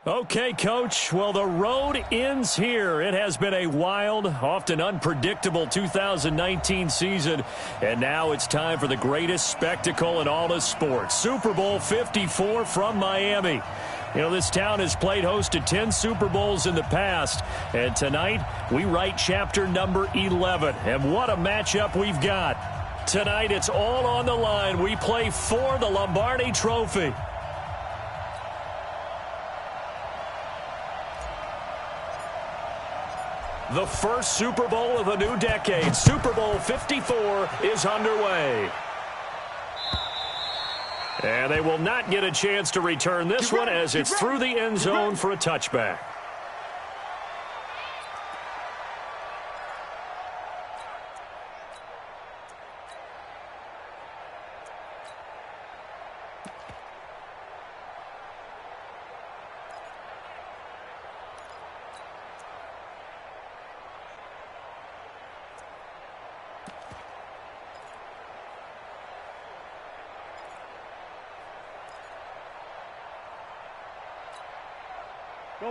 Okay, Coach. Well, the road ends here. It has been a wild, often unpredictable 2019 season, and now it's time for the greatest spectacle in all of sports. Super Bowl 54 from Miami. You know, this town has played host to 10 Super Bowls in the past, and tonight we write chapter number 11. And what a matchup we've got. Tonight it's all on the line. We play for the Lombardi Trophy. The first Super Bowl of the new decade, Super Bowl 54, is underway. And they will not get a chance to return this one as it's through the end zone for a touchback.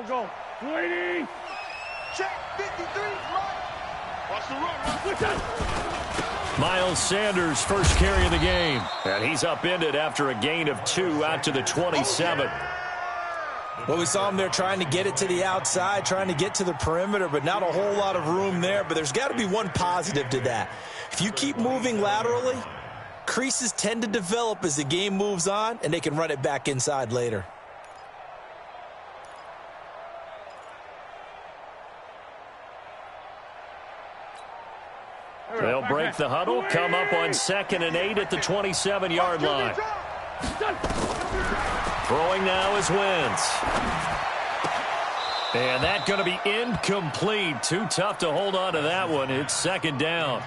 Go. 20. Check 53. Watch the run. Miles Sanders first carry of the game. And he's upended after a gain of 2 out to the 27. Well, we saw him there trying to get it to the outside, trying to get to the perimeter, but not a whole lot of room there. But there's got to be one positive to that. If you keep moving laterally, creases tend to develop as the game moves on, and they can run it back inside later. They'll break the huddle, come up on 2nd and 8 at the 27-yard line. Throwing now is Wentz. And that's going to be incomplete. Too tough to hold on to that one. It's 2nd down.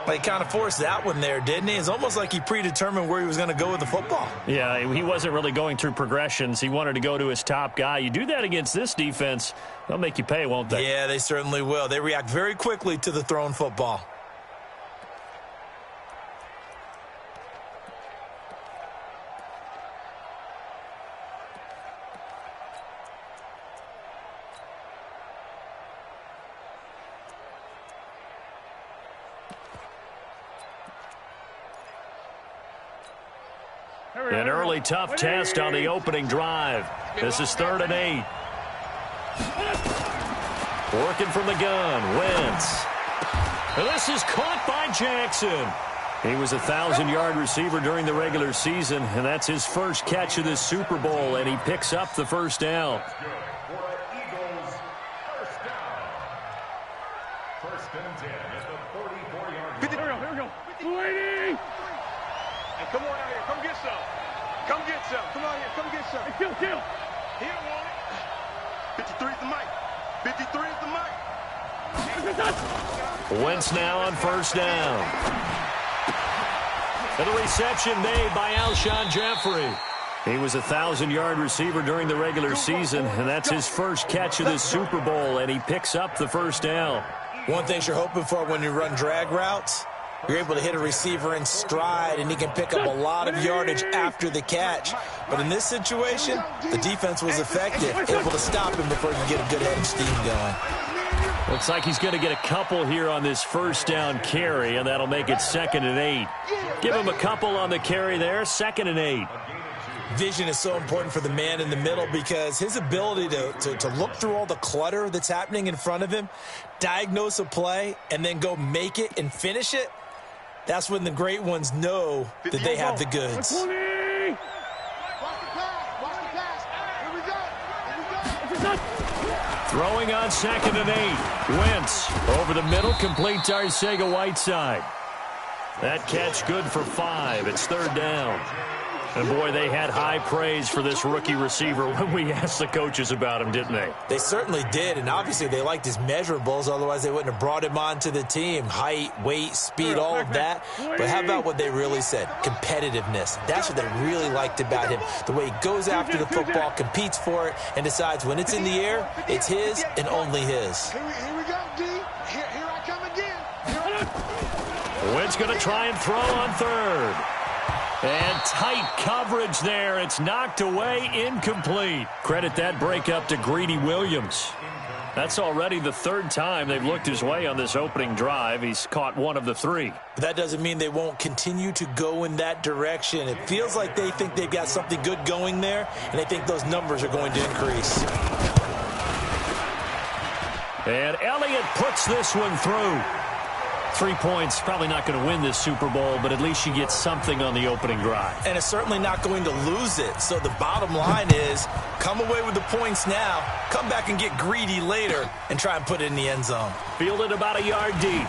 Well, he kind of forced that one there, didn't he? It's almost like he predetermined where he was going to go with the football. Yeah, he wasn't really going through progressions. He wanted to go to his top guy. You do that against this defense, they'll make you pay, won't they? Yeah, they certainly will. They react very quickly to the thrown football. An early tough test on the opening drive. This is 3rd and 8. Working from the gun, Wentz. And this is caught by Jackson. He was a 1,000-yard receiver during the regular season, and that's his first catch of this Super Bowl, and he picks up the first down. First and 10 at the 44-yard line. Here we go. 20. Hey, come on out here. Come get some. Come get some. Come on here. Come get some. Hey, kill. He don't want it. 53 is the mic. 53 is the mic. Wentz now on first down. And the reception made by Alshon Jeffrey. He was a 1,000-yard receiver during the regular season, and that's his first catch of this Super Bowl, and he picks up the first down. One thing you're hoping for when you run drag routes, you're able to hit a receiver in stride, and he can pick up a lot of yardage after the catch. But in this situation, the defense was effective, able to stop him before he could get a good head of steam going. Looks like he's going to get a couple here on this first down carry, and that'll make it 2nd and 8. Give him a couple on the carry there, 2nd and 8. Vision is so important for the man in the middle because his ability to look through all the clutter that's happening in front of him, diagnose a play, and then go make it and finish it, that's when the great ones know that they have the goods. Throwing on 2nd and 8. Wentz over the middle, complete to Arcega-Whiteside. That catch good for 5. It's 3rd down. And, boy, they had high praise for this rookie receiver when we asked the coaches about him, didn't they? They certainly did, and obviously they liked his measurables. Otherwise, they wouldn't have brought him onto the team. Height, weight, speed, all of that. But how about what they really said? Competitiveness. That's what they really liked about him. The way he goes after the football, competes for it, and decides when it's in the air, it's his and only his. Here we go, D. Here I come again. Wentz going to try and throw on 3rd. And tight coverage there. It's knocked away, incomplete. Credit that breakup to Greedy Williams. That's already the third time they've looked his way on this opening drive. He's caught one of the three. But that doesn't mean they won't continue to go in that direction. It feels like they think they've got something good going there, and they think those numbers are going to increase. And Elliott puts this one through. 3 points, probably not going to win this Super Bowl, but at least you get something on the opening drive. And it's certainly not going to lose it. So the bottom line is, come away with the points now, come back and get greedy later, and try and put it in the end zone. Fielded about a yard deep.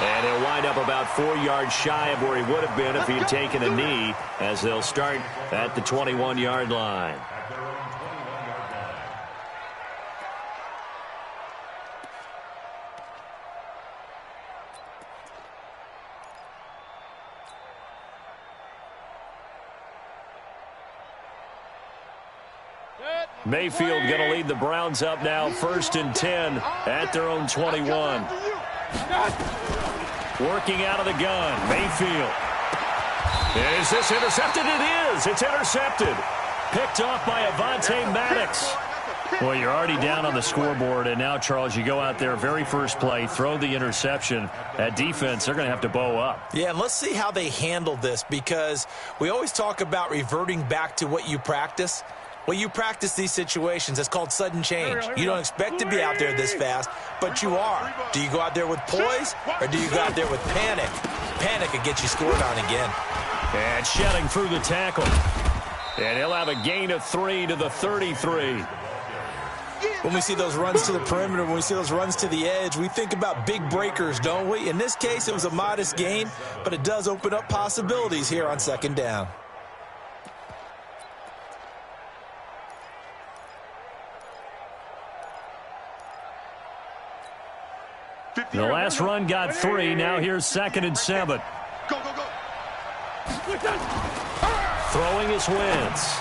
And he'll wind up about 4 yards shy of where he would have been if he had taken a knee, as they'll start at the 21-yard line. Mayfield going to lead the Browns up now, 1st and 10 at their own 21. Working out of the gun, Mayfield. Is this intercepted? It is. It's intercepted. Picked off by Avonte Maddox. Well, you're already down on the scoreboard, and now, Charles, you go out there, very first play, throw the interception. That defense, they're going to have to bow up. Yeah, and let's see how they handle this, because we always talk about reverting back to what you practice. Well, you practice these situations. It's called sudden change. You don't expect to be out there this fast, but you are. Do you go out there with poise, or do you go out there with panic? Panic could get you scored on again. And shedding through the tackle. And he'll have a gain of 3 to the 33. When we see those runs to the perimeter, when we see those runs to the edge, we think about big breakers, don't we? In this case, it was a modest gain, but it does open up possibilities here on 2nd down. The last run got 3. Now here's 2nd and 7. Go, go, go. Throwing his Wentz.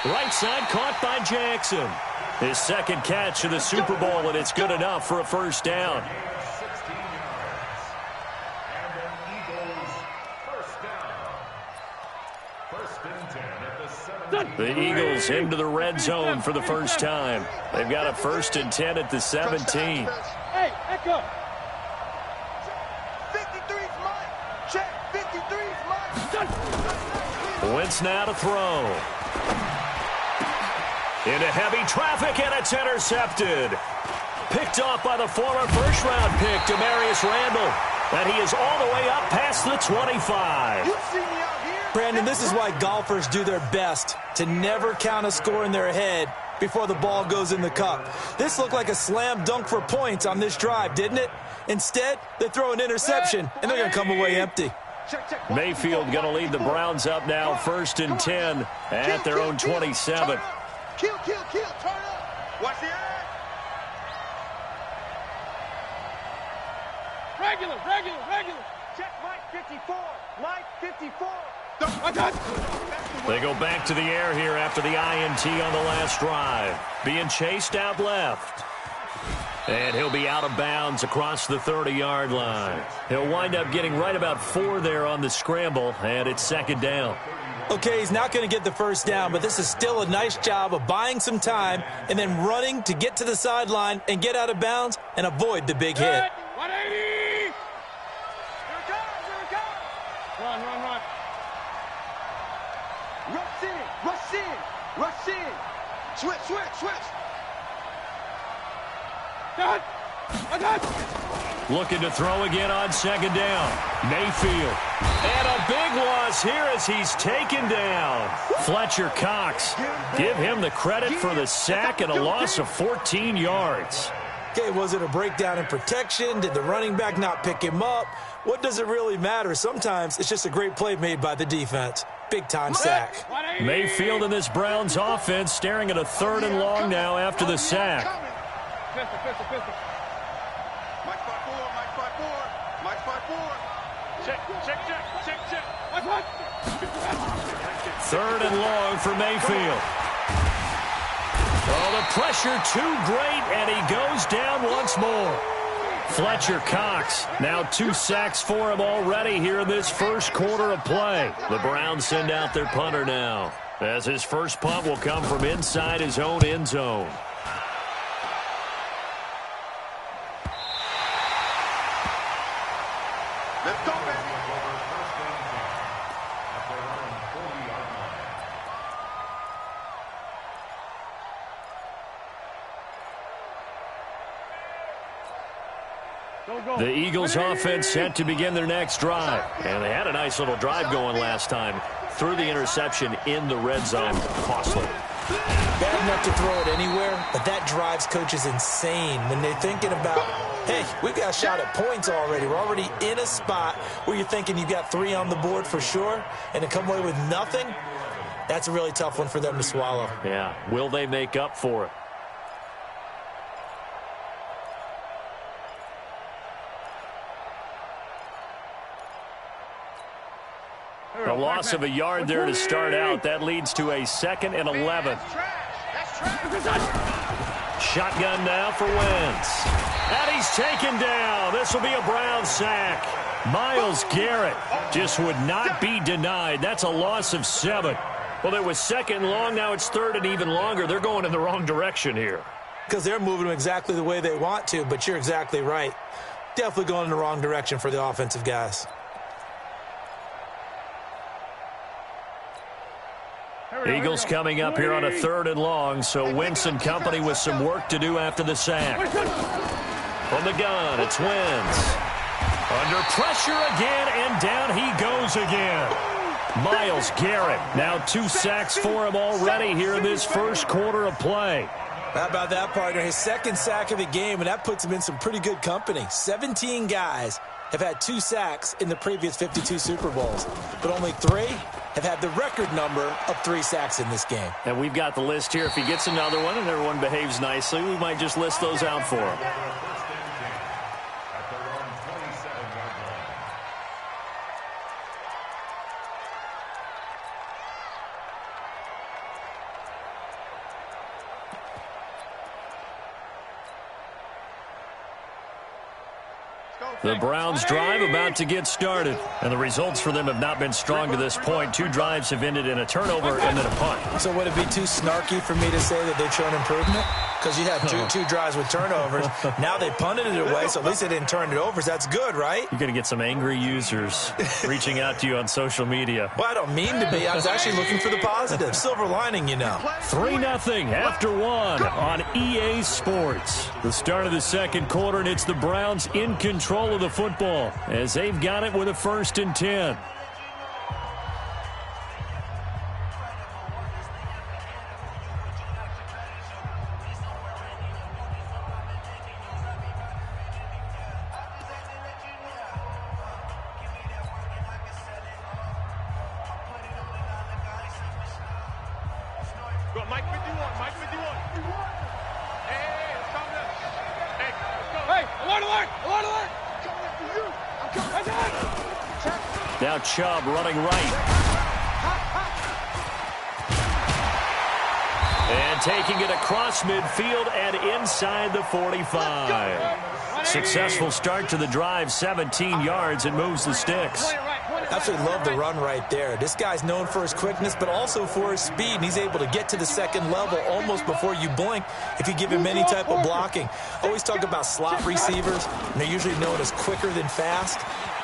Right side caught by Jackson. His second catch of the Super Bowl, and it's good enough for a 1st down. 16 yards. And the Eagles, 1st down. 1st and 10 at the 17. The Eagles into the red zone for the first time. They've got a 1st and 10 at the 17. Hey, Echo. 53's mine. Check. 53's mine. Wentz now to throw. Into heavy traffic, and it's intercepted. Picked off by the former first-round pick, Demarius Randall. And he is all the way up past the 25. You see me out here? Brandon, this is why golfers do their best to never count a score in their head before the ball goes in the cup. This looked like a slam dunk for points on this drive, didn't it? Instead, they throw an interception, and they're going to come away empty. Mayfield going to lead the Browns up now, 1st and 10 at their own 27. Kill, kill, kill. Turn up. Watch the eye. Regular. Check Mike 54. Mike 54. They go back to the air here after the INT on the last drive. Being chased out left. And he'll be out of bounds across the 30-yard line. He'll wind up getting right about 4 there on the scramble, and it's 2nd down. Okay, he's not going to get the 1st down, but this is still a nice job of buying some time and then running to get to the sideline and get out of bounds and avoid the big hit. 180. Here it comes. Run. Rush in. Switch. Done. Looking to throw again on 2nd down. Mayfield. And a big loss here as he's taken down. Fletcher Cox. Give him the credit for the sack and a loss of 14 yards. Okay, was it a breakdown in protection? Did the running back not pick him up? What does it really matter? Sometimes it's just a great play made by the defense. Big-time sack. Mayfield in this Browns offense staring at a 3rd and long now after the sack. Pistol. Mike 5-4. Check. 3rd and long for Mayfield. Oh, the pressure too great, and he goes down once more. Fletcher Cox, now 2 sacks for him already here in this first quarter of play. The Browns send out their punter now, as his first punt will come from inside his own end zone. Let's go, baby. The Eagles offense set to begin their next drive. And they had a nice little drive going last time. Threw the interception in the red zone. Costly. Bad enough to throw it anywhere, but that drives coaches insane when they're thinking about, hey, we've got a shot at points already. We're already in a spot where you're thinking you've got 3 on the board for sure, and to come away with nothing, that's a really tough one for them to swallow. Yeah. Will they make up for it? A loss of a yard there to start out. That leads to a 2nd and 11. Shotgun now for Wentz. And he's taken down. This will be a Brown sack. Myles Garrett just would not be denied. That's a loss of 7. Well, there was 2nd and long. Now it's 3rd and even longer. They're going in the wrong direction here. Because they're moving them exactly the way they want to, but you're exactly right. Definitely going in the wrong direction for the offensive guys. Eagles coming up here on a 3rd and long, so Wentz and company with some work to do after the sack. From the gun, it's Wentz. Under pressure again, and down he goes again. Myles Garrett, now 2 sacks for him already here in this first quarter of play. How about that, partner? His 2nd sack of the game, and that puts him in some pretty good company. 17 guys have had 2 sacks in the previous 52 Super Bowls, but only 3 have had the record number of 3 sacks in this game. And we've got the list here. If he gets another one and everyone behaves nicely, we might just list those out for him. The Browns drive about to get started, and the results for them have not been strong to this point. 2 drives have ended in a turnover and then a punt. So would it be too snarky for me to say that they've shown improvement? Because you had two drives with turnovers. Now they punted it away, so at least they didn't turn it over. So that's good, right? You're going to get some angry users reaching out to you on social media. Well, I don't mean to be. I was actually looking for the positive. Silver lining, you know. 3-0 after 1 on EA Sports. The start of the second quarter, and it's the Browns in control of the football as they've got it with a 1st and 10. Mike 51, Mike 51. Hey, let's calm down. Hey, let's go. Hey, alert, alert, alert, alert. I'm coming for you. Now Chubb running right. And taking it across midfield and inside the 45. Successful start to the drive, 17 yards, and moves the sticks. Absolutely love the run right there. This guy's known for his quickness, but also for his speed, and he's able to get to the 2nd level almost before you blink if you give him any type of blocking. Always talk about slot receivers, and they're usually known as quicker than fast.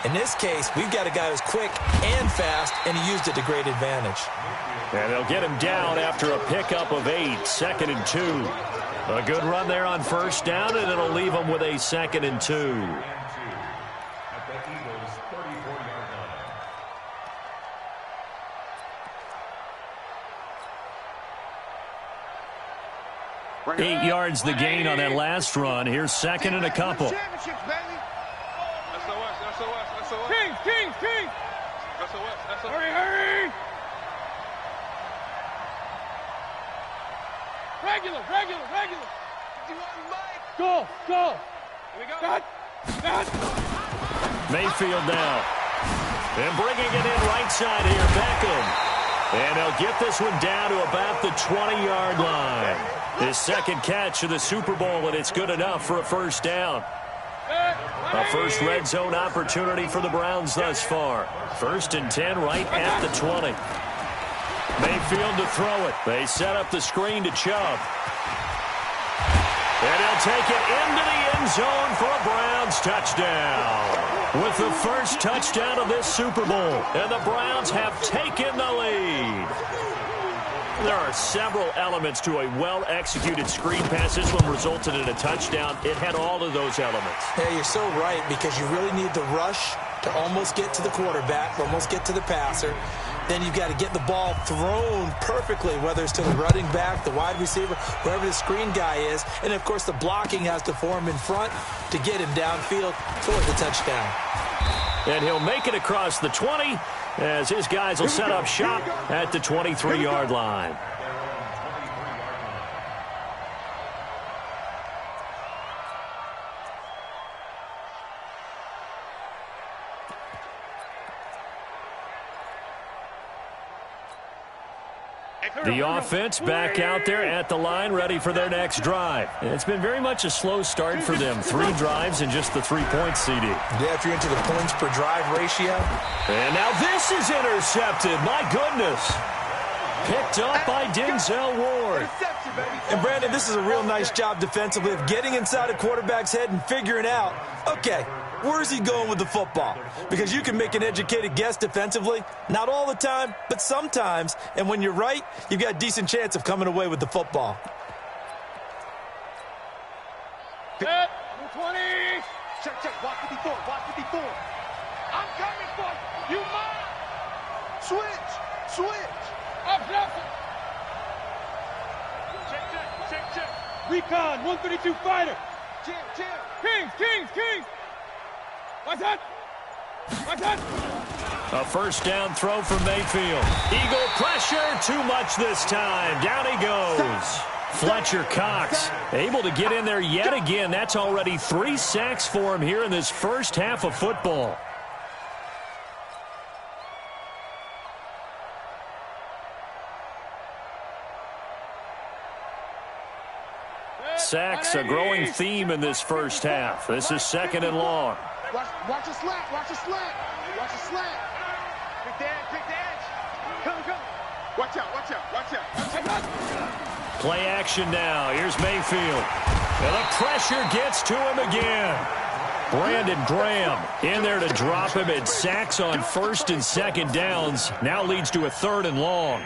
In this case, we've got a guy who's quick and fast, and he used it to great advantage. And they'll get him down after a pickup of 8, 2nd and 2. A good run there on 1st down, and it'll leave him with a 2nd and 2. At the Eagles' 34-yard line. 8 yards the gain on that last run. Here's 2nd and a couple. Championships, baby. SOS, SOS, SOS. King. SOS, SOS. Hurry. Regular. Go. Here we go. Dot. Mayfield now. And bringing it in right side here, Beckham. And they'll get this one down to about the 20-yard line. His 2nd catch of the Super Bowl, and it's good enough for a 1st down. A first red zone opportunity for the Browns thus far. 1st and 10 right at the 20. Mayfield to throw it. They set up the screen to Chubb. And he'll take it into the end zone for a Browns touchdown. With the first touchdown of this Super Bowl. And the Browns have taken the lead. There are several elements to a well-executed screen pass. This one resulted in a touchdown. It had all of those elements. Yeah, you're so right, because you really need the rush to almost get to the quarterback, almost get to the passer. Then you've got to get the ball thrown perfectly, whether it's to the running back, the wide receiver, wherever the screen guy is. And, of course, the blocking has to form in front to get him downfield for the touchdown. And he'll make it across the 20 as his guys will set up shop at the 23-yard line. The offense back out there at the line, ready for their next drive. It's been very much a slow start for them. 3 drives and just the 3 points, CD. Yeah, if you're into the points per drive ratio. And now this is intercepted. My goodness. Picked up by Denzel Ward. And, Brandon, this is a real nice job defensively of getting inside a quarterback's head and figuring out, okay, where's he going with the football? Because you can make an educated guess defensively. Not all the time, but sometimes. And when you're right, you've got a decent chance of coming away with the football. Set. 20. Check. Watch 54. I'm coming for you. You mine. Switch. Up. Check. Recon. 132 fighter. Jim. Kings. What's that? A first down throw from Mayfield. Eagle pressure, too much this time. Down he goes. Fletcher Cox able to get in there yet again. That's already 3 sacks for him here in this first half of football. Sacks, a growing theme in this first half. This is 2nd and long. Watch a slant. Quick dash. Come. Watch out. Play action now. Here's Mayfield. And the pressure gets to him again. Brandon Graham in there to drop him, and sacks on 1st and 2nd downs. Now leads to a 3rd and long.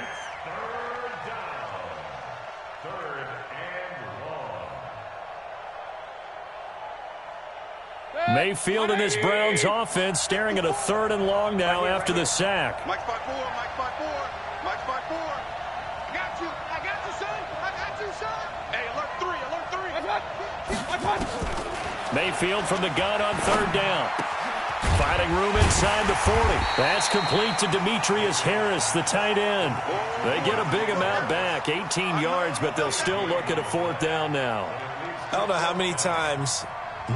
Mayfield and this Browns offense staring at a 3rd and long now after the sack. Mike 5-4. I got you, son. Hey, alert 3. Mayfield from the gun on 3rd down. Finding room inside the 40. That's complete to Demetrius Harris, the tight end. They get a big amount back, 18 yards, but they'll still look at a 4th down now. I don't know how many times,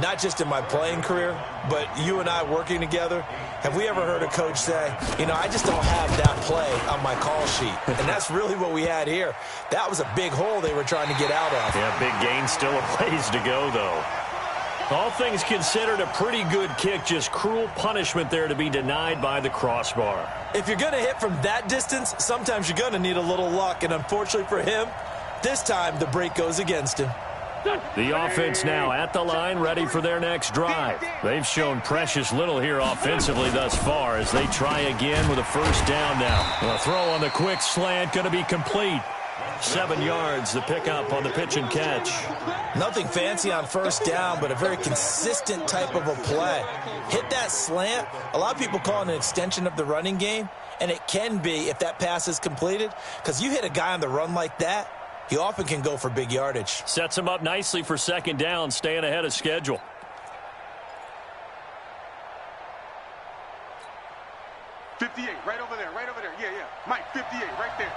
not just in my playing career, but you and I working together, have we ever heard a coach say, I just don't have that play on my call sheet. And that's really what we had here. That was a big hole they were trying to get out of. Yeah, big gain, still a ways to go, though. All things considered, a pretty good kick, just cruel punishment there to be denied by the crossbar. If you're going to hit from that distance, sometimes you're going to need a little luck. And unfortunately for him, this time the break goes against him. The offense now at the line, ready for their next drive. They've shown precious little here offensively thus far as they try again with a 1st down now. A throw on the quick slant going to be complete. 7 yards, the pickup on the pitch and catch. Nothing fancy on 1st down, but a very consistent type of a play. Hit that slant. A lot of people call it an extension of the running game, and it can be if that pass is completed, because you hit a guy on the run like that, he often can go for big yardage. Sets him up nicely for 2nd down, staying ahead of schedule. Right over there. Yeah. Mike, 58, right there.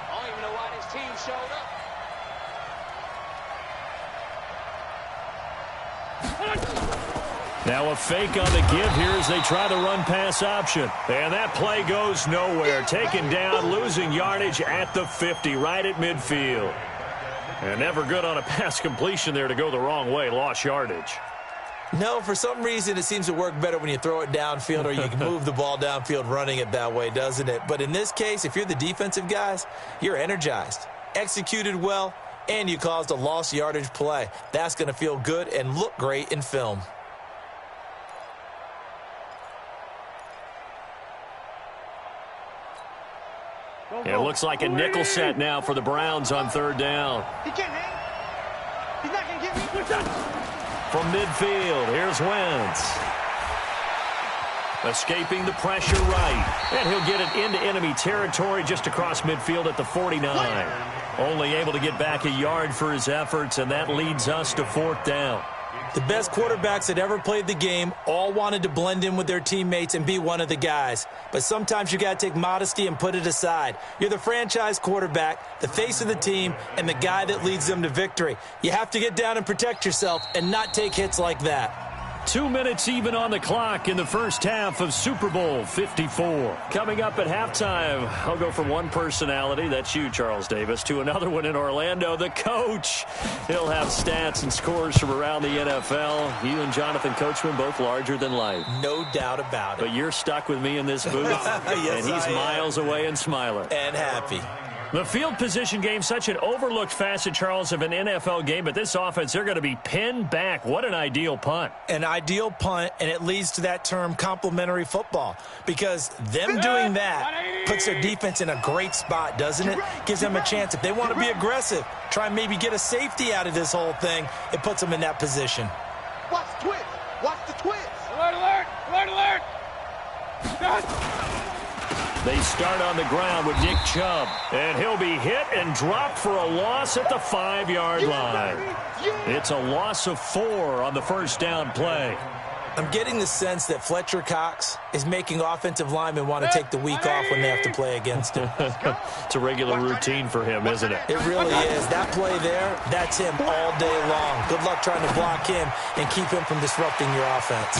I don't even know why this team showed up. Now a fake on the give here as they try the run-pass option. And that play goes nowhere. Taken down, losing yardage at the 50, right at midfield. And never good on a pass completion there to go the wrong way. Lost yardage. No, for some reason it seems to work better when you throw it downfield or you can move the ball downfield running it that way, doesn't it? But in this case, if you're the defensive guys, you're energized, executed well, and you caused a lost yardage play. That's going to feel good and look great in film. It looks like a nickel set now for the Browns on third down. He can't hang. He's not going to get me. From midfield, here's Wentz. Escaping the pressure right. And he'll get it into enemy territory just across midfield at the 49. Only able to get back a yard for his efforts, and that leads us to fourth down. The best quarterbacks that ever played the game all wanted to blend in with their teammates and be one of the guys. But sometimes you got to take modesty and put it aside. You're the franchise quarterback, the face of the team, and the guy that leads them to victory. You have to get down and protect yourself and not take hits like that. 2 minutes even on the clock in the first half of Super Bowl 54. Coming up at halftime, I'll go from one personality, that's you, Charles Davis, to another one in Orlando, the coach. He'll have stats and scores from around the NFL. You and Jonathan Coachman both larger than life. No doubt about it. But you're stuck with me in this booth, yes, and he's miles away and smiling. And happy. The field position game, such an overlooked facet, Charles, of an NFL game, but this offense, they're going to be pinned back. What an ideal punt. An ideal punt, and it leads to that term complementary football, because them doing that puts their defense in a great spot, doesn't it? Gives them a chance. If they want to be aggressive, try and maybe get a safety out of this whole thing, it puts them in that position. Watch the twist. Watch the twist. Alert, alert! Alert, alert! They start on the ground with Nick Chubb, and he'll be hit and dropped for a loss at the 5-yard line. It's a loss of 4 on the first down play. I'm getting the sense that Fletcher Cox is making offensive linemen want to take the week off when they have to play against him. It's a regular routine for him, isn't it? It really is. That play there, that's him all day long. Good luck trying to block him and keep him from disrupting your offense.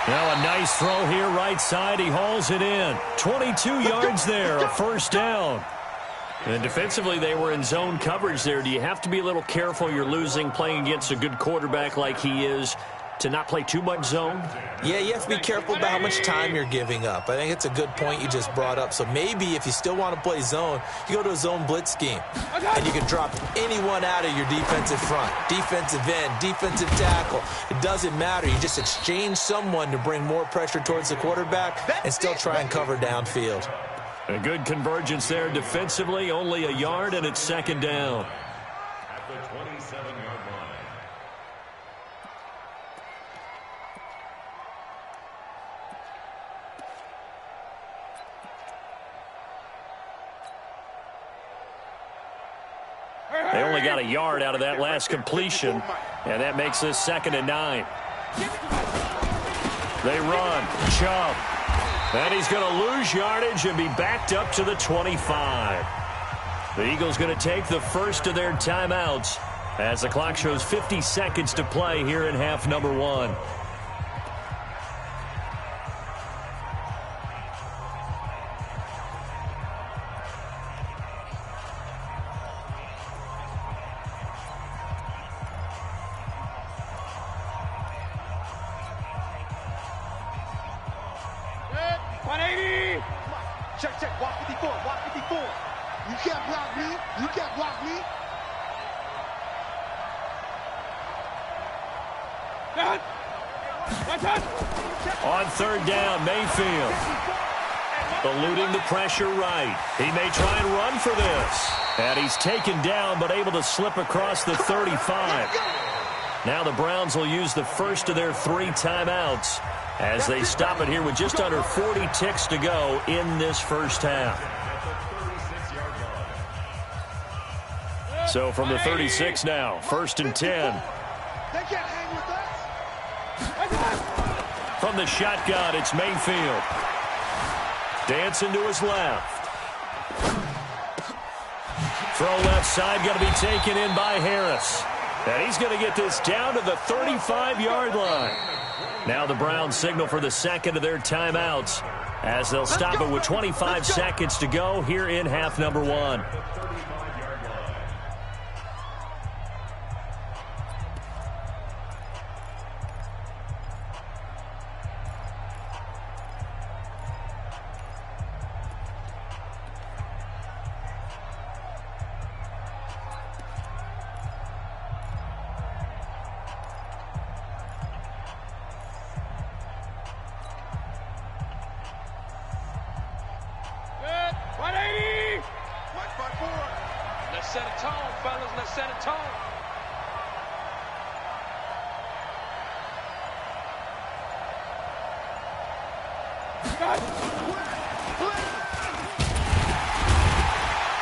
Now a nice throw here, right side. He hauls it in. 22 yards there, a first down. And defensively, they were in zone coverage there. Do you have to be a little careful? You're losing, playing against a good quarterback like he is, to not play too much zone? Yeah, you have to be careful about how much time you're giving up. I think it's a good point you just brought up. So maybe if you still want to play zone, you go to a zone blitz scheme. And you can drop anyone out of your defensive front. Defensive end, defensive tackle. It doesn't matter. You just exchange someone to bring more pressure towards the quarterback and still try and cover downfield. A good convergence there defensively. Only a yard, and it's second down. At the 27-yard line. They only got a yard out of that last completion, and that makes this 2nd and 9. They run. Chubb. And he's going to lose yardage and be backed up to the 25. The Eagles going to take the first of their timeouts as the clock shows 50 seconds to play here in half number 1. Check. Walk 54. Walk 54. You can't block me. You can't block me. On third down, Mayfield. Eluding the pressure right. He may try and run for this. And he's taken down, but able to slip across the 35. Now the Browns will use the first of their 3 timeouts as they stop it here with just under 40 ticks to go in this first half. So from the 36 now, 1st and 10. They can't hang with us. From the shotgun, it's Mayfield. Dancing to his left. Throw left side, going to be taken in by Harris. And he's going to get this down to the 35-yard line. Now the Browns signal for the 2nd of their timeouts as they'll stop it with 25 seconds to go here in half number 1. set a tone, fellas. Let's set a tone.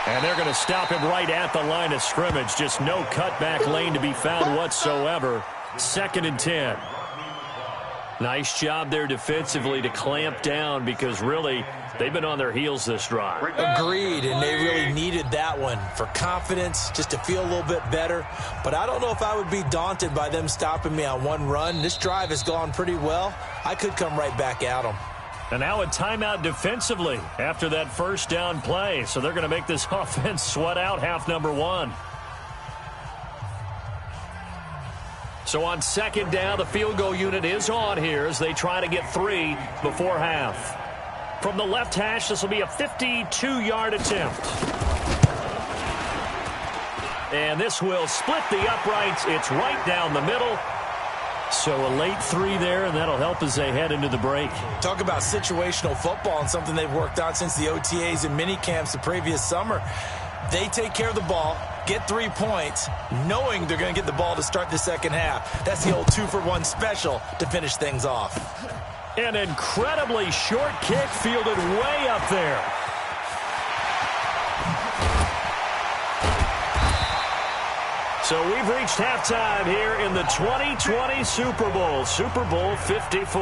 And they're going to stop him right at the line of scrimmage. Just no cutback lane to be found whatsoever. 2nd and 10. Nice job there defensively to clamp down because really they've been on their heels this drive. Agreed, and they really needed that one for confidence, just to feel a little bit better. But I don't know if I would be daunted by them stopping me on one run. This drive has gone pretty well. I could come right back at them. And now a timeout defensively after that first down play. So they're going to make this offense sweat out half number 1. So on 2nd down, the field goal unit is on here as they try to get 3 before half. From the left hash, this will be a 52-yard attempt. And this will split the uprights. It's right down the middle. So a late 3 there, and that'll help as they head into the break. Talk about situational football and something they've worked on since the OTAs and mini camps the previous summer. They take care of the ball, get 3 points, knowing they're going to get the ball to start the second half. That's the old 2-for-1 special to finish things off. An incredibly short kick fielded way up there. So we've reached halftime here in the 2020 Super Bowl, Super Bowl 54.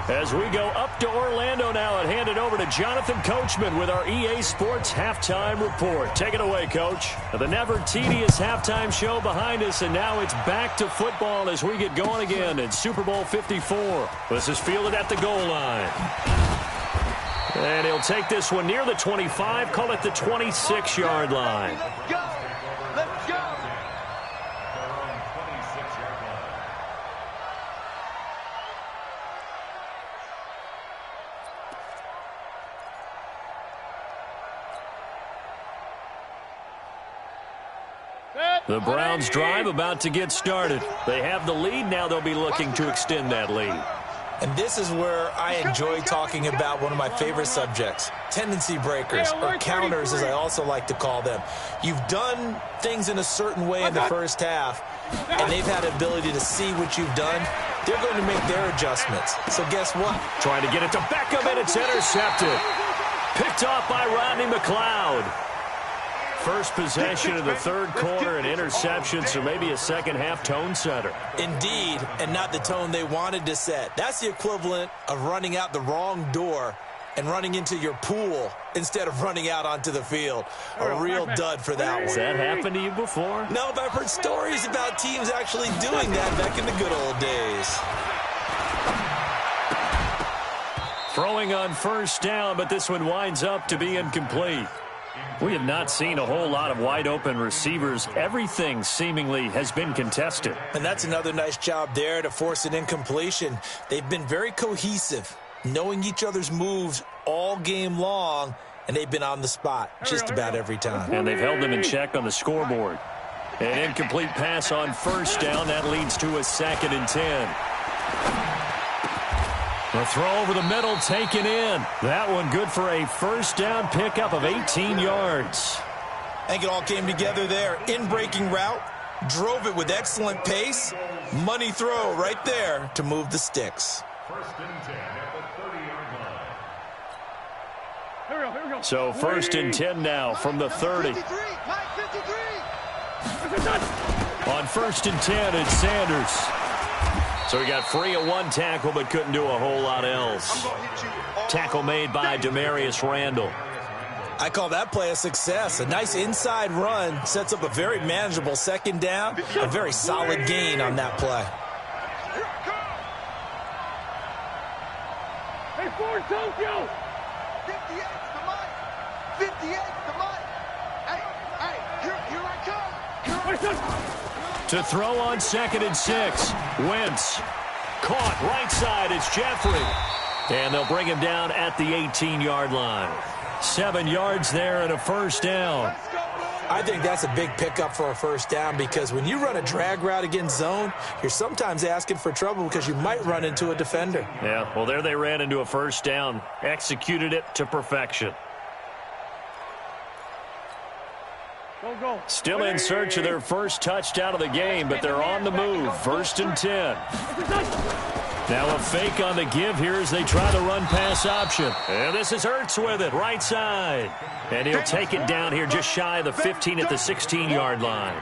As we go up to Orlando now and hand it over to Jonathan Coachman with our EA Sports Halftime Report. Take it away, Coach. The never tedious halftime show behind us, and now it's back to football as we get going again in Super Bowl 54. This is fielded at the goal line. And he'll take this one near the 25, call it the 26-yard line. Let's go. Let's go. The Browns drive about to get started. They have the lead. Now they'll be looking to extend that lead. And this is where I enjoy talking about one of my favorite subjects, tendency breakers, or counters as I also like to call them. You've done things in a certain way in the first half, and they've had the ability to see what you've done. They're going to make their adjustments. So guess what? Trying to get it to Beckham, and it's intercepted. Picked off by Rodney McLeod. First possession of the third quarter, an interception, so maybe a second-half tone setter. Indeed, and not the tone they wanted to set. That's the equivalent of running out the wrong door and running into your pool instead of running out onto the field. A real dud for that one. Has that happened to you before? No, but I've heard stories about teams actually doing that back in the good old days. Throwing on first down, but this one winds up to be incomplete. We have not seen a whole lot of wide-open receivers. Everything seemingly has been contested. And that's another nice job there to force an incompletion. They've been very cohesive, knowing each other's moves all game long, and they've been on the spot just about every time. And they've held them in check on the scoreboard. An incomplete pass on first down. That leads to a 2nd and 10. The throw over the middle taken in. That one good for a first down pickup of 18 yards. I think it all came together there. In-breaking route, drove it with excellent pace. Money throw right there to move the sticks. 1st and 10 at the 30-yard line. Here we go. So 1st and 10 now from the 30. 53. On 1st and 10, it's Sanders. So he got free of one tackle, but couldn't do a whole lot else. Tackle made by Demarius Randall. I call that play a success. A nice inside run sets up a very manageable 2nd down. A very solid gain on that play. Hey, Ford Tokyo. 58's the mic. 58's the mic. Hey, here I come. To throw on 2nd and 6. Wentz. Caught right side. It's Jeffrey. And they'll bring him down at the 18-yard line. 7 yards there and a first down. I think that's a big pickup for a first down because when you run a drag route against zone, you're sometimes asking for trouble because you might run into a defender. Yeah, well, there they ran into a first down. Executed it to perfection. Still in search of their first touchdown of the game, but they're on the move. 1st and 10. Now a fake on the give here as they try the run-pass option. And this is Ertz with it, right side. And he'll take it down here just shy of the 15 at the 16-yard line.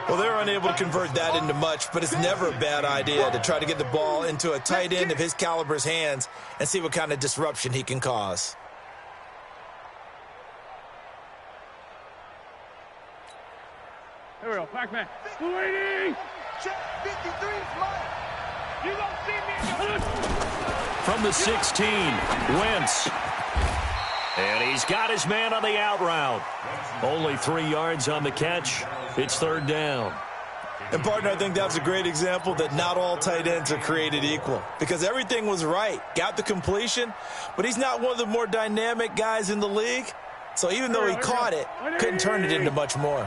Well, they're unable to convert that into much, but it's never a bad idea to try to get the ball into a tight end of his caliber's hands and see what kind of disruption he can cause. Here we go, Pac-Man. Waiting! Check 53 is mine. You don't see me. From the 16, Wentz. And he's got his man on the out route. Only 3 yards on the catch. It's 3rd down. And, partner, I think that's a great example that not all tight ends are created equal because everything was right. Got the completion, but he's not one of the more dynamic guys in the league. So even though he caught it, couldn't turn it into much more.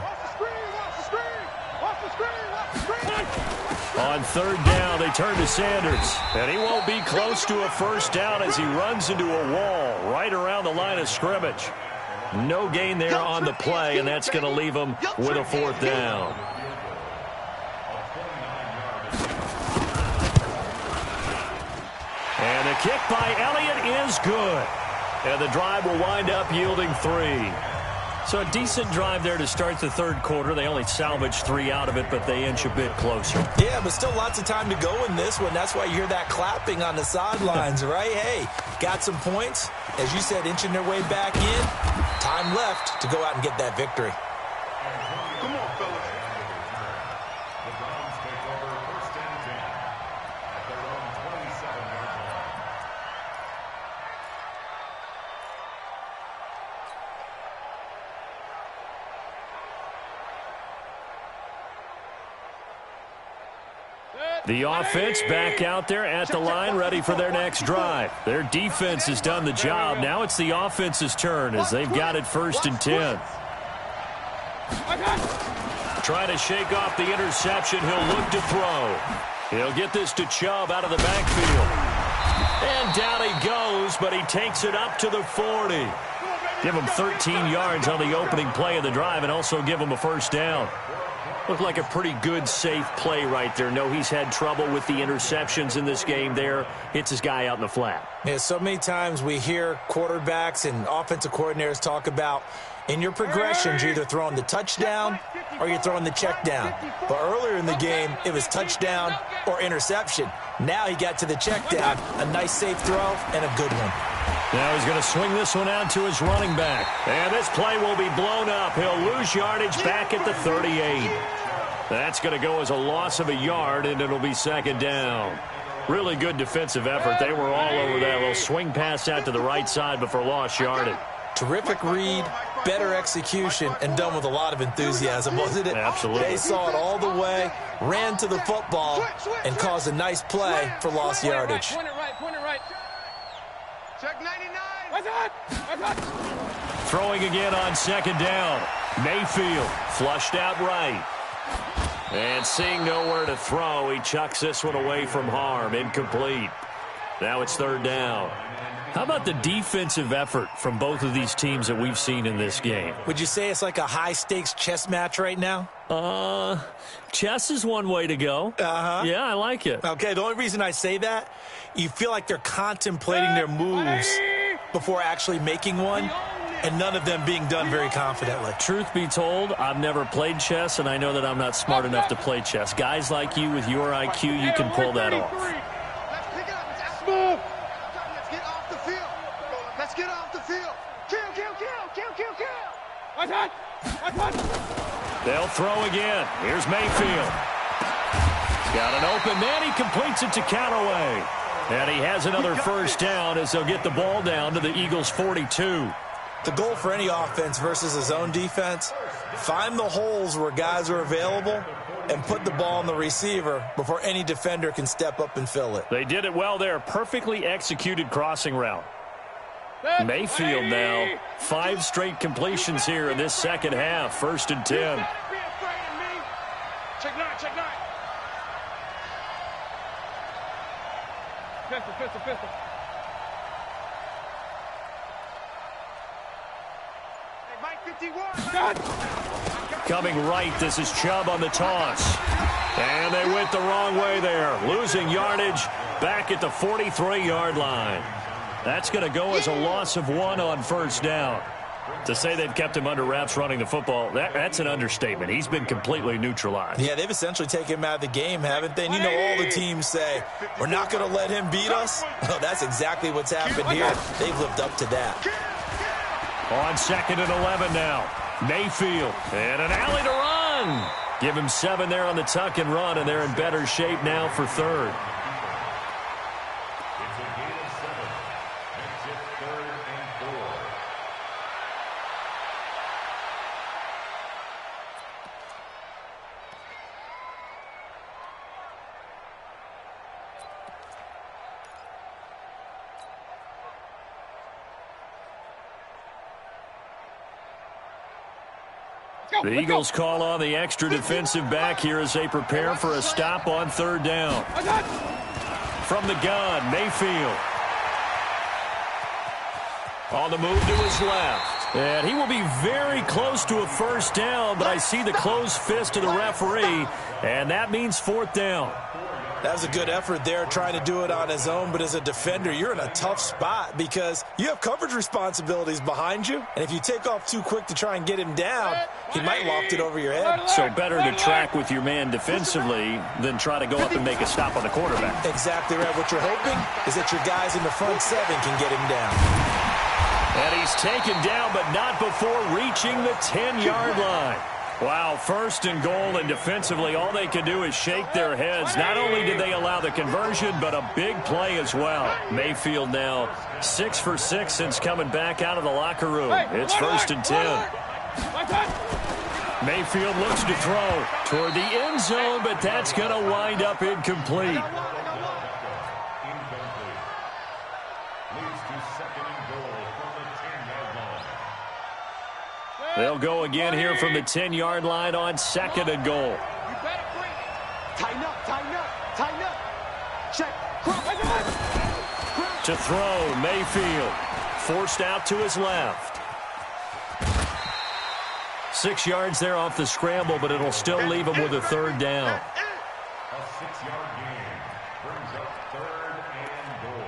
On 3rd down, they turn to Sanders. And he won't be close to a first down as he runs into a wall right around the line of scrimmage. No gain there on the play, and that's going to leave him with a 4th down. And the kick by Elliott is good. And the drive will wind up yielding 3. So a decent drive there to start the 3rd quarter. They only salvaged 3 out of it, but they inch a bit closer. Yeah, but still lots of time to go in this one. That's why you hear that clapping on the sidelines, right? Hey, got some points. As you said, inching their way back in. Time left to go out and get that victory. Come on, fellas. The Browns take over 1st and 10 at their own 27-yard line. The offense back out there at the line, ready for their next drive. Their defense has done the job. Now it's the offense's turn as they've got it 1st and 10. Trying to shake off the interception. He'll look to throw. He'll get this to Chubb out of the backfield. And down he goes, but he takes it up to the 40. Give him 13 yards on the opening play of the drive and also give him a 1st down. Looked like a pretty good, safe play right there. No, he's had trouble with the interceptions in this game there. Hits his guy out in the flat. Yeah, so many times we hear quarterbacks and offensive coordinators talk about in your progressions, you're either throwing the touchdown or you're throwing the check down. But earlier in the game, it was touchdown or interception. Now he got to the check down. A nice, safe throw and a good one. Now he's going to swing this one out to his running back. And this play will be blown up. He'll lose yardage back at the 38. That's going to go as a loss of a yard, and it'll be 2nd down. Really good defensive effort. They were all over that little swing pass out to the right side before lost yardage. Terrific read, better execution, and done with a lot of enthusiasm, wasn't it? Absolutely. They saw it all the way, ran to the football, and caused a nice play for lost yardage. Point it right. Check 99. Throwing again on 2nd down. Mayfield flushed out right. And seeing nowhere to throw, he chucks this one away from harm. Incomplete. Now it's 3rd down. How about the defensive effort from both of these teams that we've seen in this game? Would you say it's like a high-stakes chess match right now? Chess is one way to go. Uh-huh. Yeah, I like it. Okay, the only reason I say that, you feel like they're contemplating their moves before actually making one, and none of them being done very confidently. Truth be told, I've never played chess, and I know that I'm not smart enough to play chess. Guys like you with your IQ, you can pull that off. Let's pick it up. Let's get off the field. Let's get off the field. Kill. They'll throw again. Here's Mayfield. He's got an open man. He completes it to Callaway. And he has another 1st down as they'll get the ball down to the Eagles' 42. The goal for any offense versus a zone defense, find the holes where guys are available and put the ball on the receiver before any defender can step up and fill it. They did it well there. Perfectly executed crossing route. Mayfield now. 5 straight completions here in this 2nd half. 1st and 10. Check 9. Pistol. Hey, Mike 53, Coming right, this is Chubb on the toss. And they went the wrong way there. Losing yardage back at the 43-yard line. That's going to go as a loss of 1 on first down. To say they've kept him under wraps running the football, that's an understatement. He's been completely neutralized. Yeah, they've essentially taken him out of the game, haven't they? And you know all the teams say, we're not going to let him beat us. Well, that's exactly what's happened here. They've lived up to that. On 2nd and 11 now. Mayfield and an alley to run. Give him 7 there on the tuck and run, and they're in better shape now for 3rd. It's a gain of 7. Makes it 3rd and 4. The Eagles call on the extra defensive back here as they prepare for a stop on 3rd down. From the gun, Mayfield. On the move to his left. And he will be very close to a first down, but I see the closed fist of the referee, and that means 4th down. That was a good effort there, trying to do it on his own. But as a defender, you're in a tough spot because you have coverage responsibilities behind you. And if you take off too quick to try and get him down, he might loft it over your head. So better to track with your man defensively than try to go up and make a stop on the quarterback. Exactly right. What you're hoping is that your guys in the front 7 can get him down. And he's taken down, but not before reaching the 10-yard line. Wow, 1st and goal, and defensively, all they can do is shake their heads. Not only did they allow the conversion, but a big play as well. Mayfield now 6 for 6 since coming back out of the locker room. It's 1st and 10. Mayfield looks to throw toward the end zone, but that's going to wind up incomplete. Incomplete. Leads to 2nd and goal from the 10-yard line. They'll go again here from the 10-yard line on 2nd and goal. Tighten up, tighten up, tighten up. Check. To throw, Mayfield. Forced out to his left. 6 yards there off the scramble, but it'll still leave him with a 3rd down. A 6-yard gain brings up 3rd and goal.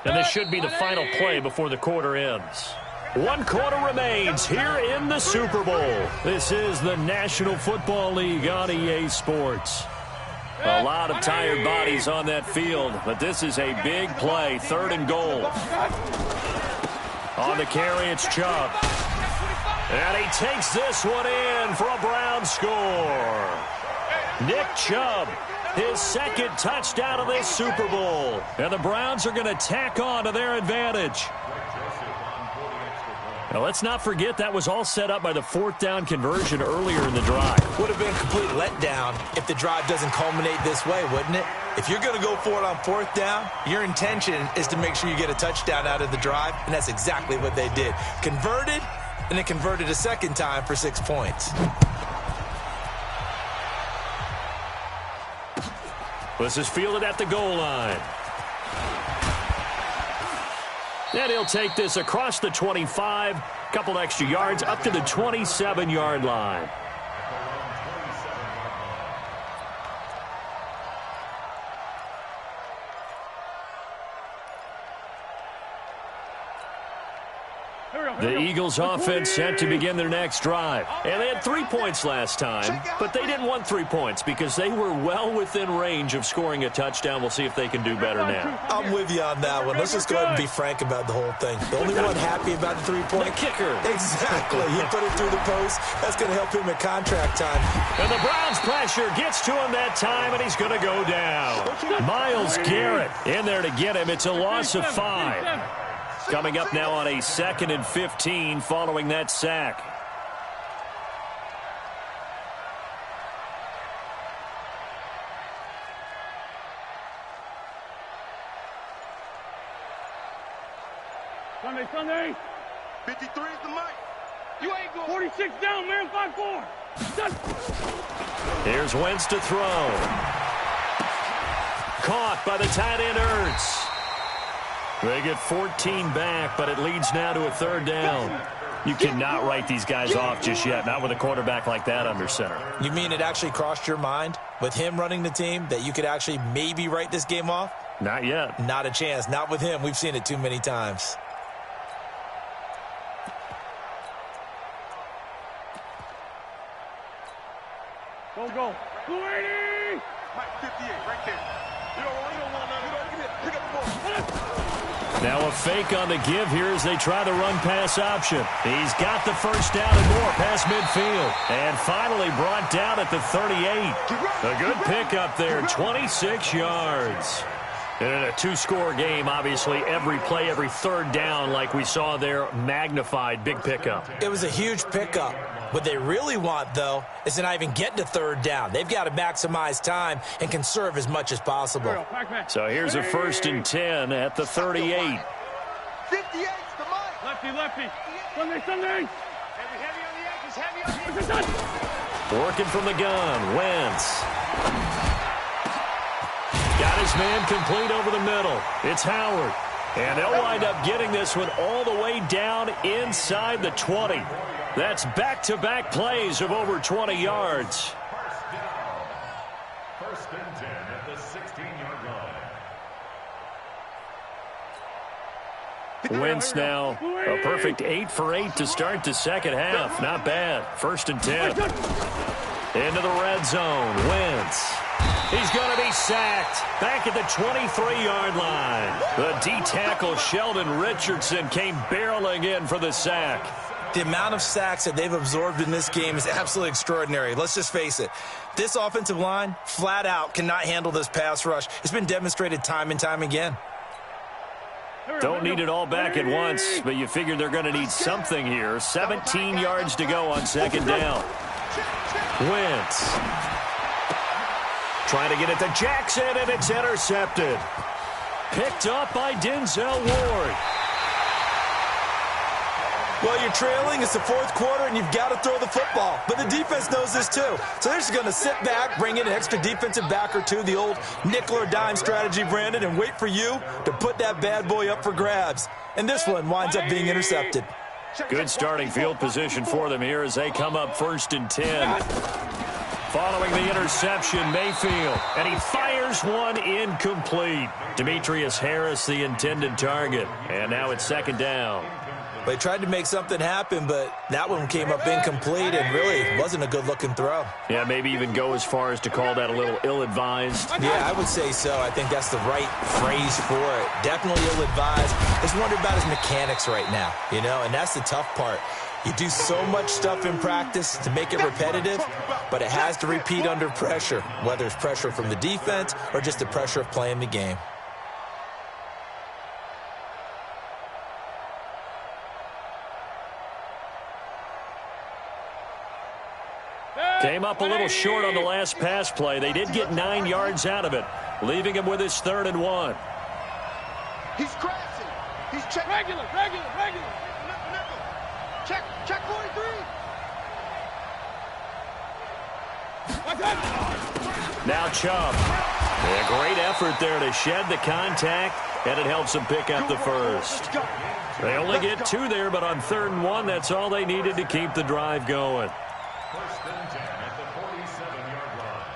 And this should be the final play before the quarter ends. 1 quarter remains here in the Super Bowl. This is the National Football League on EA Sports. A lot of tired bodies on that field, but this is a big play, 3rd and goal. On the carry, it's Chubb. And he takes this one in for a Brown score. Nick Chubb, his 2nd touchdown of this Super Bowl. And the Browns are going to tack on to their advantage. Now, let's not forget that was all set up by the 4th down conversion earlier in the drive. Would have been a complete letdown if the drive doesn't culminate this way, wouldn't it? If you're going to go for it on 4th down, your intention is to make sure you get a touchdown out of the drive, and that's exactly what they did. Converted, and then converted a 2nd time for 6 points. This is fielded at the goal line. And he'll take this across the 25, couple extra yards up to the 27-yard line. The Eagles offense set to begin their next drive. And they had 3 points last time, but they didn't want 3 points because they were well within range of scoring a touchdown. We'll see if they can do better now. I'm with you on that one. Let's just go ahead and be frank about the whole thing. The only one happy about the 3-point? The kicker. Exactly. He put it through the post. That's going to help him at contract time. And the Browns pressure gets to him that time, and he's going to go down. Myles Garrett in there to get him. It's a loss of 5. Coming up now on a 2nd and 15 following that sack. Sunday. 53 is the mic. You ain't going. 46 down, man. 5-4. Here's Wentz to throw. Caught by the tight end Ertz. They get 14 back, but it leads now to a third down. You cannot write these guys off just yet, not with a quarterback like that under center. You mean it actually crossed your mind with him running the team that you could actually maybe write this game off? Not yet. Not a chance. Not with him. We've seen it too many times. Go, go. 280. Mike 58, right there. You don't want none. Pick up the ball. Now a fake on the give here as they try the run-pass option. He's got the first down and more past midfield. And finally brought down at the 38. A good pickup there, 26 yards. And in a two-score game, obviously, every play, every third down, like we saw there, magnified, big pickup. It was a huge pickup. What they really want, though, is to not even get to third down. They've got to maximize time and conserve as much as possible. So here's a 1st and 10 at the 38. 58's the mic. Lefty. Sunday. Heavy on the edges. Heavy on the edges. Working from the gun, Wentz. Got his man complete over the middle. It's Howard. And they'll wind up getting this one all the way down inside the 20. That's back-to-back plays of over 20 yards. First down. 1st and 10 at the 16-yard line. Wentz now a perfect 8 for 8 to start the second half. Not bad. 1st and 10. Into the red zone. Wentz. He's going to be sacked back at the 23-yard line. The D-tackle Sheldon Richardson came barreling in for the sack. The amount of sacks that they've absorbed in this game is absolutely extraordinary. Let's just face it. This offensive line, flat out, cannot handle this pass rush. It's been demonstrated time and time again. Don't need it all back at once, but you figure they're going to need something here. 17 yards to go on 2nd down. Wentz. Trying to get it to Jackson, and it's intercepted. Picked up by Denzel Ward. Well, you're trailing. It's the 4th quarter, and you've got to throw the football. But the defense knows this, too. So they're just going to sit back, bring in an extra defensive back or two, the old nickel or dime strategy, Brandon, and wait for you to put that bad boy up for grabs. And this one winds up being intercepted. Good starting field position for them here as they come up 1st and 10. Following the interception, Mayfield, and he fires one incomplete. Demetrius Harris, the intended target. And now it's 2nd down. They tried to make something happen, but that one came up incomplete and really wasn't a good-looking throw. Yeah, maybe even go as far as to call that a little ill-advised. Yeah, I would say so. I think that's the right phrase for it. Definitely ill-advised. Just wonder about his mechanics right now, you know, and that's the tough part. You do so much stuff in practice to make it repetitive, but it has to repeat under pressure, whether it's pressure from the defense or just the pressure of playing the game. Came up a little short on the last pass play. They did get 9 yards out of it, leaving him with his 3rd and 1. He's crashing. He's check. Regular. Nickel. Check 43. Now Chubb. A great effort there to shed the contact, and it helps them pick up the 1st. They only get 2 there, but on 3rd and 1, that's all they needed to keep the drive going. 1st and 10 at the 47-yard line.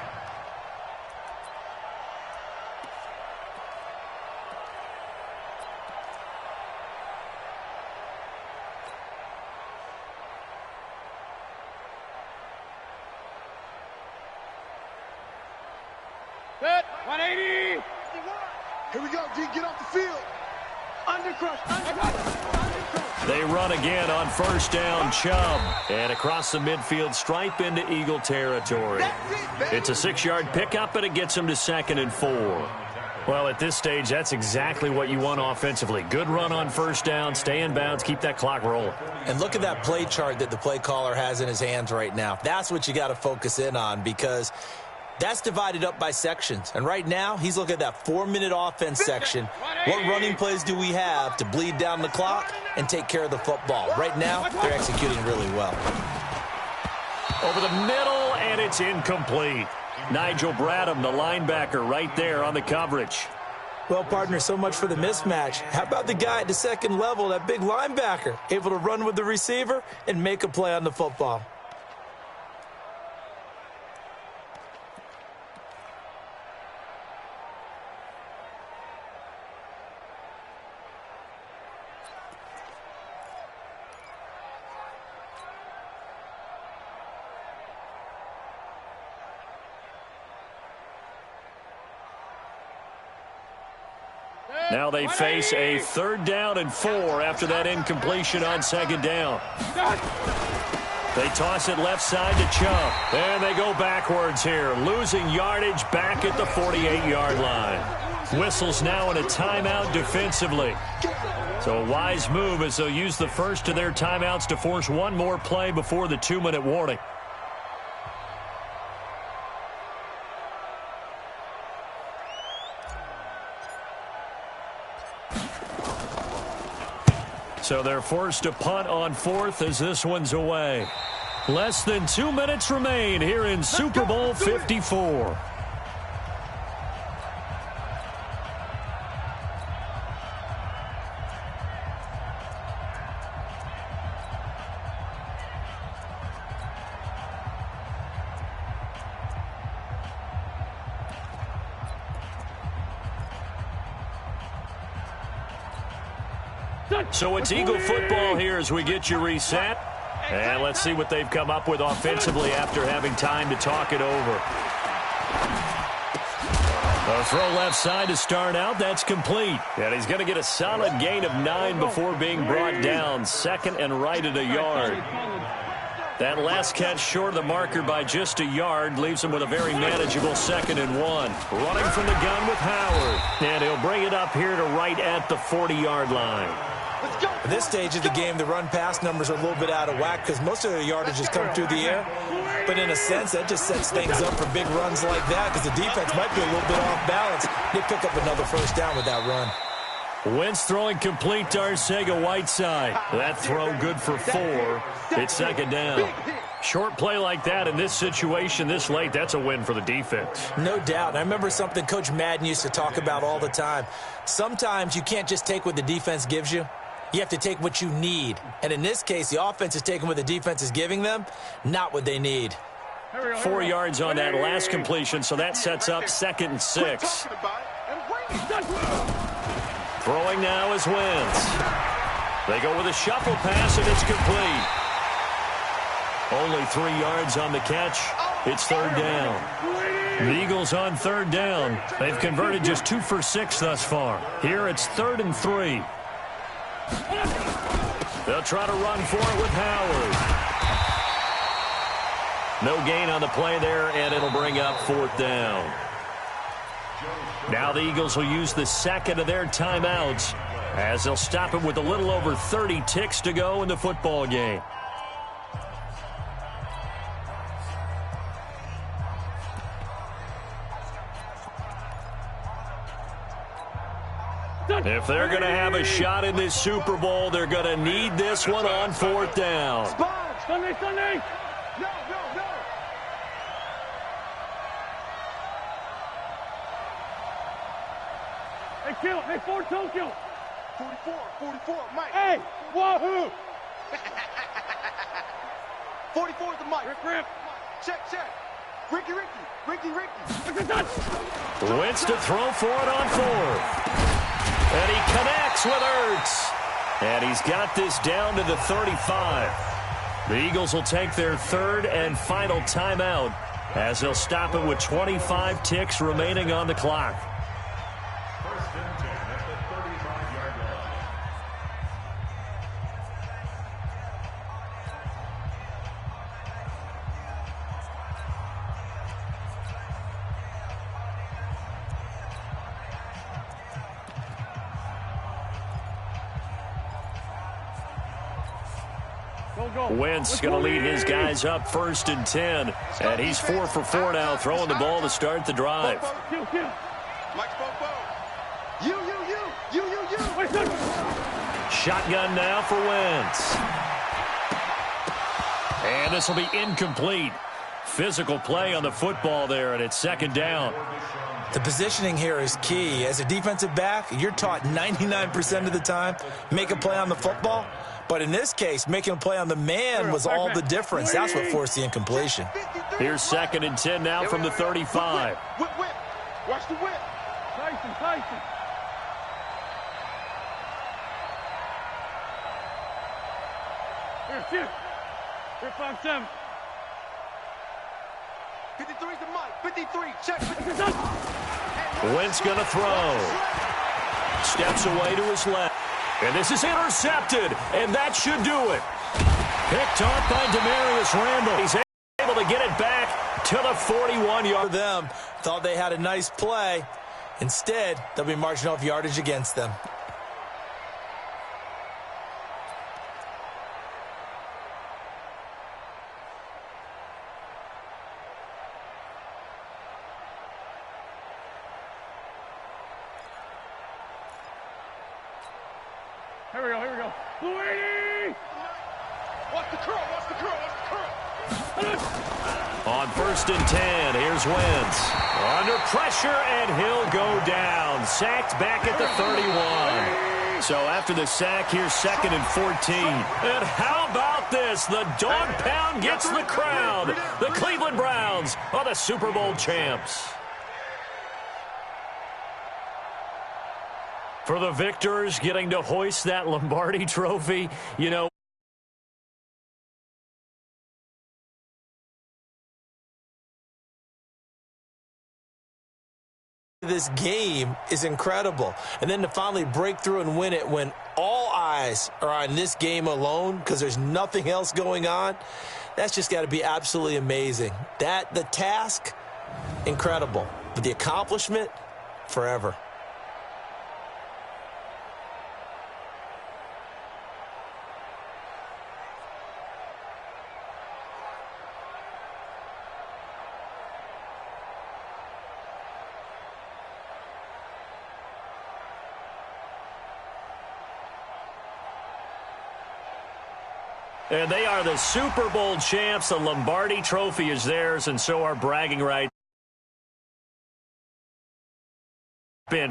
Set. 180. Here we go, G. Get off the field. Undercrush. They run again on 1st down, Chubb. And across the midfield stripe into Eagle territory. It's a 6-yard pickup, and it gets them to 2nd and 4. Well, at this stage, that's exactly what you want offensively. Good run on 1st down, stay in bounds, keep that clock rolling. And look at that play chart that the play caller has in his hands right now. That's what you got to focus in on, because That's divided up by sections. And right now, he's looking at that 4-minute offense section. What running plays do we have to bleed down the clock and take care of the football? Right now, they're executing really well. Over the middle, and it's incomplete. Nigel Bradham, the linebacker, right there on the coverage. Well, partner, so much for the mismatch. How about the guy at the second level, that big linebacker, able to run with the receiver and make a play on the football? Now they face a 3rd down and 4 after that incompletion on 2nd down. They toss it left side to Chubb. And they go backwards here, losing yardage back at the 48-yard line. Whistles now in a timeout defensively. So a wise move as they'll use the first of their timeouts to force one more play before the 2-minute warning. So they're forced to punt on 4th as this one's away. Less than 2 minutes remain here in Super Bowl 54. So it's Eagle football here as we get you reset. And let's see what they've come up with offensively after having time to talk it over. A throw left side to start out. That's complete. And he's going to get a solid gain of 9 before being brought down. 2nd and right at a yard. That last catch short of the marker by just a yard leaves him with a very manageable 2nd and 1. Running from the gun with Howard. And he'll bring it up here to right at the 40-yard line. At this stage of the game, the run-pass numbers are a little bit out of whack because most of their yardage has come through the air. But in a sense, that just sets things up for big runs like that because the defense might be a little bit off balance. They pick up another 1st down with that run. Wentz throwing complete to Arcega-Whiteside. That throw good for 4. It's 2nd down. Short play like that in this situation this late, that's a win for the defense. No doubt. I remember something Coach Madden used to talk about all the time. Sometimes you can't just take what the defense gives you. You have to take what you need. And in this case, the offense is taking what the defense is giving them, not what they need. 4 yards on that last completion, so that sets up 2nd and 6. Throwing now is Wentz. They go with a shuffle pass, and it's complete. Only 3 yards on the catch. It's 3rd down. The Eagles on 3rd down. They've converted just 2 for 6 thus far. Here it's 3rd and 3. They'll try to run for it with Howard. No gain on the play there, and it'll bring up 4th down. Now the Eagles will use the 2nd of their timeouts as they'll stop it with a little over 30 ticks to go in the football game. If they're going to have a shot in this Super Bowl, they're going to need this one on 4th down. Sunday! No! Hey, kill! Hey, 4 Tokyo! 44, Mike. Hey, wahoo! 44 is the Mike. Rip. Check. Ricky. Wentz to throw for it on 4th. And he connects with Ertz. And he's got this down to the 35. The Eagles will take their 3rd and final timeout as they'll stop it with 25 ticks remaining on the clock. 1st and 10 at the 35-yard line. Wentz going to lead his guys up 1st and 10. And he's 4 for 4 now, throwing the ball to start the drive. Shotgun now for Wentz. And this will be incomplete. Physical play on the football there, and it's 2nd down. The positioning here is key. As a defensive back, you're taught 99% of the time, make a play on the football. But in this case, making a play on the man was all the difference. That's what forced the incompletion. Here's 2nd and 10 now from the 35. Whip. Watch the whip. Tyson. Here, 5-7. 53's the mic. 53, check. Wentz going to throw. Steps away to his left. And this is intercepted, and that should do it. Picked off by Demarius Randall. He's able to get it back to the 41-yard. Them thought they had a nice play. Instead, they'll be marching off yardage against them. Here we go. Louie! Watch the curl. On 1st and 10, here's Wentz. Under pressure, and he'll go down. Sacked back at the 31. So after the sack, here's 2nd and 14. And how about this? The dog pound gets the crowd. The Cleveland Browns are the Super Bowl champs. For the victors, getting to hoist that Lombardi trophy, you know, this game is incredible. And then to finally break through and win it when all eyes are on this game alone because there's nothing else going on, that's just got to be absolutely amazing. The task, incredible. But the accomplishment, forever. And they are the Super Bowl champs. The Lombardi trophy is theirs, and so are bragging rights.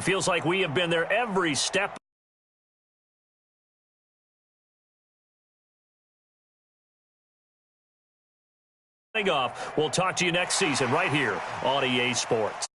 Feels like we have been there every step. We'll talk to you next season right here on EA Sports.